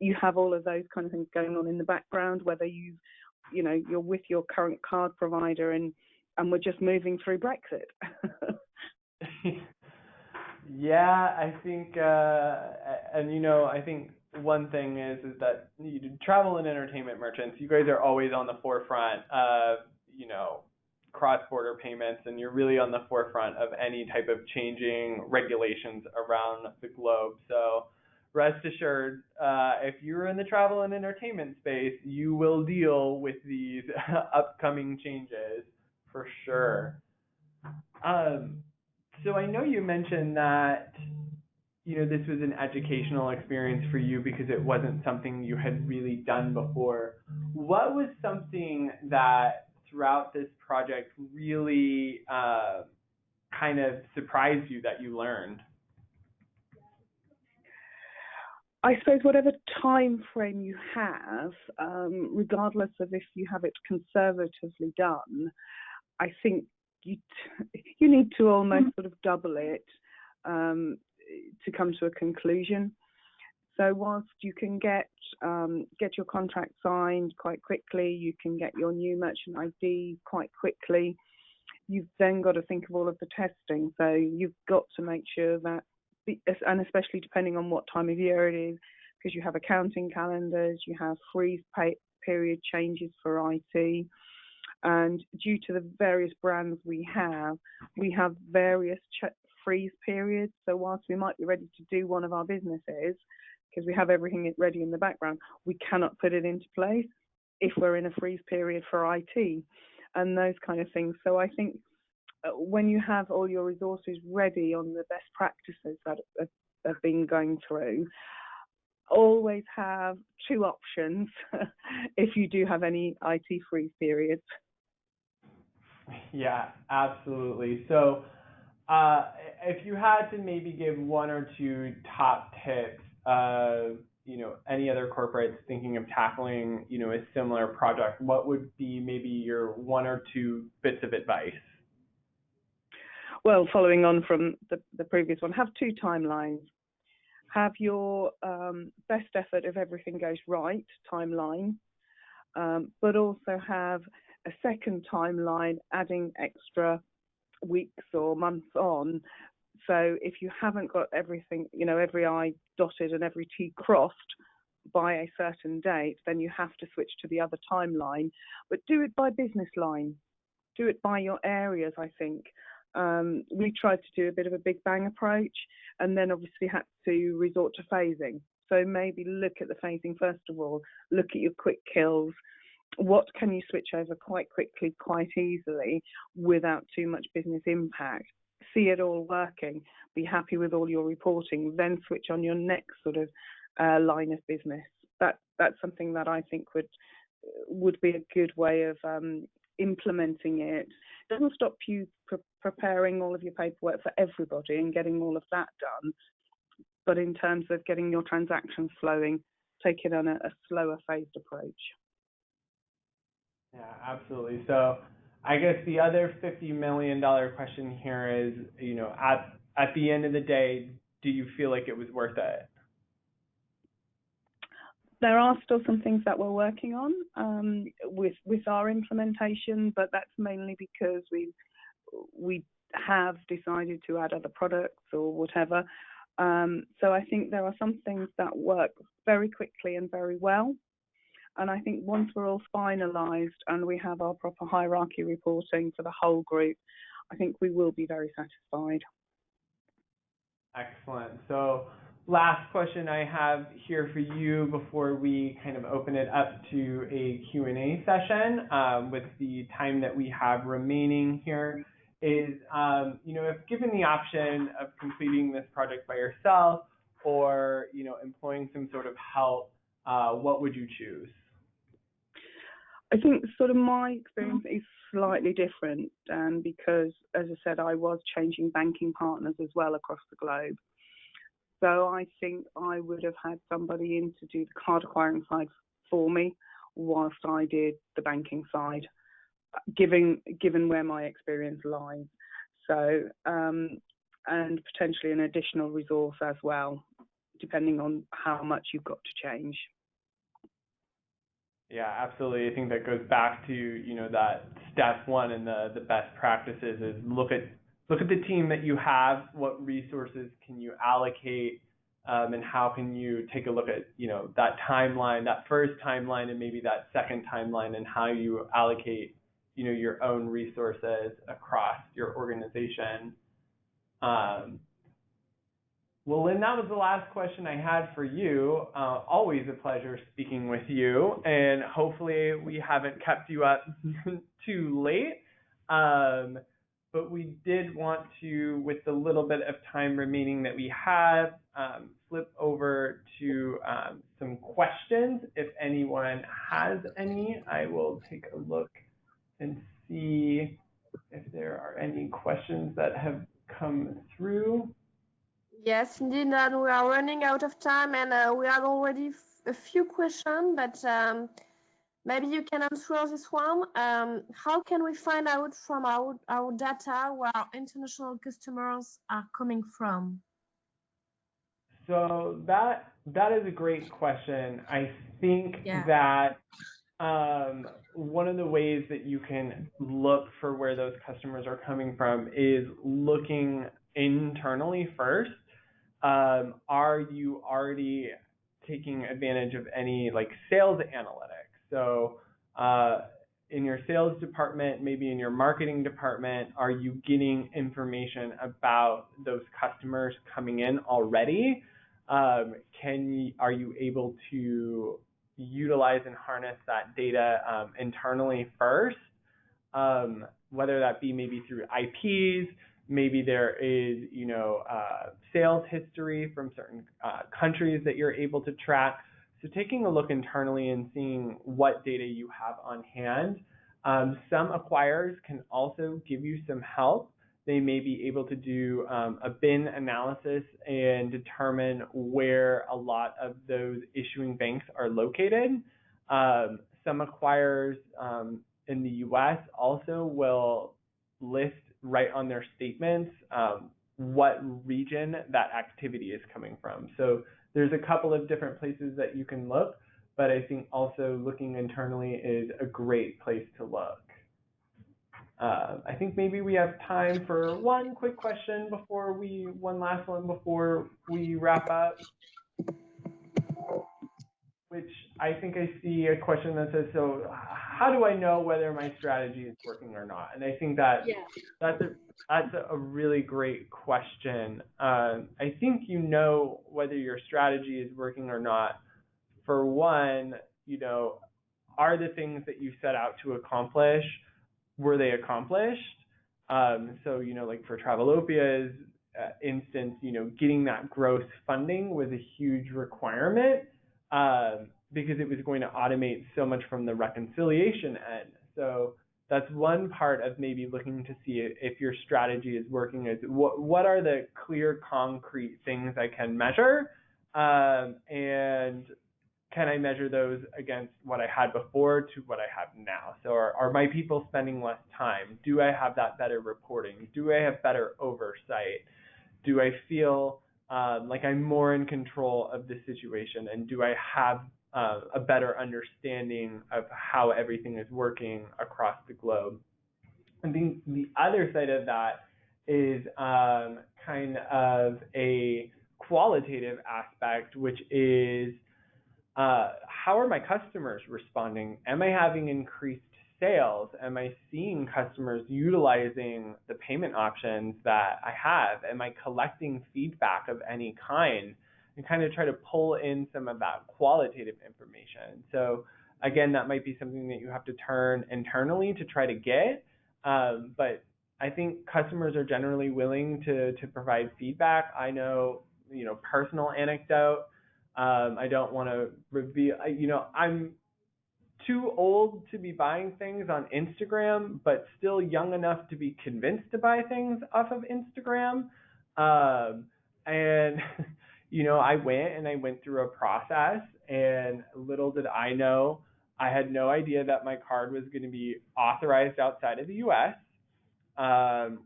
you have all of those kind of things going on in the background, whether you're with your current card provider and we're just moving through Brexit. Yeah, I think, I think one thing is that travel and entertainment merchants, you guys are always on the forefront of, cross-border payments, and you're really on the forefront of any type of changing regulations around the globe. So rest assured, if you're in the travel and entertainment space, you will deal with these upcoming changes for sure. So I know you mentioned that, this was an educational experience for you because it wasn't something you had really done before. What was something that throughout this project really kind of surprised you that you learned? I suppose whatever time frame you have, regardless of if you have it conservatively done, I think you need to almost sort of double it to come to a conclusion. So whilst you can get your contract signed quite quickly, you can get your new merchant ID quite quickly, you've then got to think of all of the testing. So you've got to make sure that, and especially depending on what time of year it is, because you have accounting calendars, you have freeze period changes for IT. And due to the various brands we have various freeze periods. So whilst we might be ready to do one of our businesses, because we have everything ready in the background, we cannot put it into place if we're in a freeze period for IT and those kind of things. So I think when you have all your resources ready on the best practices that have been going through, always have two options if you do have any IT freeze periods. Yeah, absolutely. So if you had to maybe give one or two top tips of, any other corporates thinking of tackling, a similar project, what would be maybe your one or two bits of advice? Well, following on from the previous one, have two timelines. Have your best effort if everything goes right timeline, but also have a second timeline adding extra weeks or months on. So if you haven't got everything, every I dotted and every T crossed by a certain date, then you have to switch to the other timeline. But do it by business line. Do it by your areas, I think. We tried to do a bit of a big bang approach and then obviously had to resort to phasing. So maybe look at the phasing first of all, look at your quick kills. What can you switch over quite quickly, quite easily, without too much business impact? See it all working, be happy with all your reporting, then switch on your next sort of line of business. That's something that I think would be a good way of implementing it. It doesn't stop you preparing all of your paperwork for everybody and getting all of that done, but in terms of getting your transactions flowing, take it on a slower phased approach. Yeah, absolutely. So I guess the other $50 million question here is, at the end of the day, do you feel like it was worth it? There are still some things that we're working on with our implementation, but that's mainly because we have decided to add other products or whatever. So I think there are some things that work very quickly and very well. And I think once we're all finalised and we have our proper hierarchy reporting for the whole group, I think we will be very satisfied. Excellent. So last question I have here for you before we kind of open it up to a Q&A session with the time that we have remaining here is, if given the option of completing this project by yourself or, employing some sort of help, what would you choose? I think sort of my experience is slightly different, and because, as I said, I was changing banking partners as well across the globe. So I think I would have had somebody in to do the card acquiring side for me whilst I did the banking side, given where my experience lies. So, and potentially an additional resource as well, depending on how much you've got to change. Yeah, absolutely. I think that goes back to, that step one and the best practices is look at the team that you have, what resources can you allocate, and how can you take a look at, that timeline, that first timeline and maybe that second timeline, and how you allocate, your own resources across your organization. Well, Lynne, that was the last question I had for you. Always a pleasure speaking with you, and hopefully we haven't kept you up too late. But we did want to, with the little bit of time remaining that we have, flip over to some questions. If anyone has any, I will take a look and see if there are any questions that have come through. Yes, indeed, and we are running out of time, and we have already a few questions, but maybe you can answer this one. How can we find out from our data where our international customers are coming from? So that is a great question. I think that one of the ways that you can look for where those customers are coming from is looking internally first. Are you already taking advantage of any sales analytics? So in your sales department, maybe in your marketing department, are you getting information about those customers coming in already? Are you able to utilize and harness that data internally first? Whether that be maybe through IPs, maybe there is, sales history from certain countries that you're able to track. So taking a look internally and seeing what data you have on hand. Some acquirers can also give you some help. They may be able to do a bin analysis and determine where a lot of those issuing banks are located. Some acquirers in the US also will list right on their statements what region that activity is coming from. So there's a couple of different places that you can look, but I think also looking internally is a great place to look. I think maybe we have time for one quick question one last one before we wrap up, which I think I see a question that says, so how do I know whether my strategy is working or not? And I think that that's a really great question. I think you know whether your strategy is working or not. For one, are the things that you set out to accomplish, were they accomplished? So, like for Travelopia's instance, getting that growth funding was a huge requirement because it was going to automate so much from the reconciliation end. So that's one part of maybe looking to see if your strategy is working, is what are the clear, concrete things I can measure, and can I measure those against what I had before to what I have now? So are my people spending less time? Do I have that better reporting? Do I have better oversight? Do I feel like I'm more in control of the situation? And do I have a better understanding of how everything is working across the globe? I think the other side of that is kind of a qualitative aspect, which is how are my customers responding? Am I having increased sales? Am I seeing customers utilizing the payment options that I have? Am I collecting feedback of any kind? And kind of try to pull in some of that qualitative information. So again, that might be something that you have to turn internally to try to get. But I think customers are generally willing to provide feedback. I know, personal anecdote. I don't want to reveal, I'm too old to be buying things on Instagram, but still young enough to be convinced to buy things off of Instagram. And, I went through a process, and little did I know, I had no idea that my card was going to be authorized outside of the US,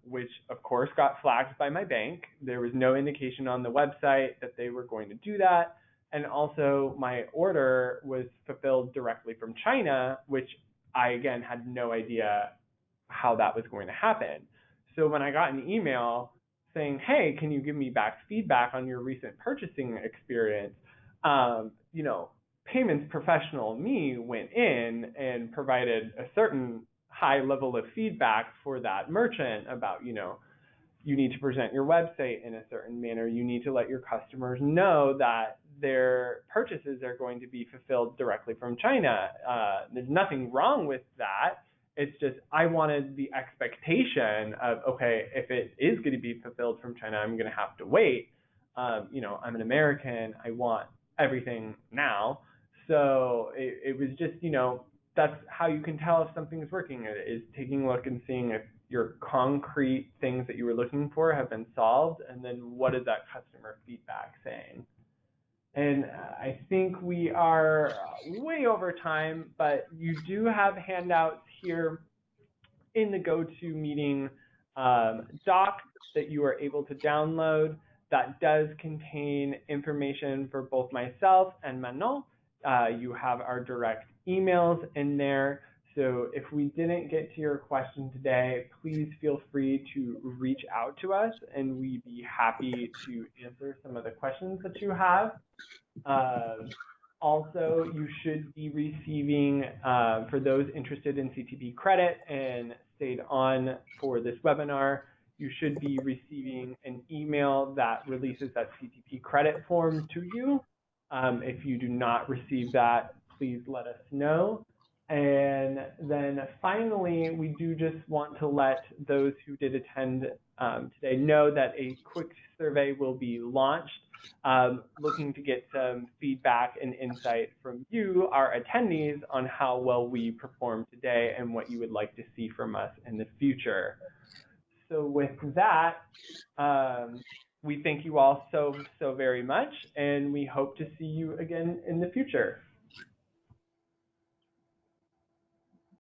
which of course got flagged by my bank. There was no indication on the website that they were going to do that. And also my order was fulfilled directly from China, which I, again, had no idea how that was going to happen. So when I got an email saying, hey, can you give me back feedback on your recent purchasing experience? Payments professional me went in and provided a certain high level of feedback for that merchant about, you need to present your website in a certain manner. You need to let your customers know that their purchases are going to be fulfilled directly from China. There's nothing wrong with that. It's just I wanted the expectation of, okay, if it is going to be fulfilled from China, I'm going to have to wait. I'm an American. I want everything now. So it was just, that's how you can tell if something is working, is taking a look and seeing if your concrete things that you were looking for have been solved, and then what is that customer feedback saying? And I think we are way over time, but you do have handouts here in the GoToMeeting doc that you are able to download that does contain information for both myself and Manon. You have our direct emails in there. So if we didn't get to your question today, please feel free to reach out to us, and we'd be happy to answer some of the questions that you have. Also, you should be receiving, for those interested in CTP credit and stayed on for this webinar, you should be receiving an email that releases that CTP credit form to you. If you do not receive that, please let us know. And then finally, we do just want to let those who did attend today know that a quick survey will be launched, looking to get some feedback and insight from you, our attendees, on how well we performed today and what you would like to see from us in the future. So with that, we thank you all so very much, and we hope to see you again in the future.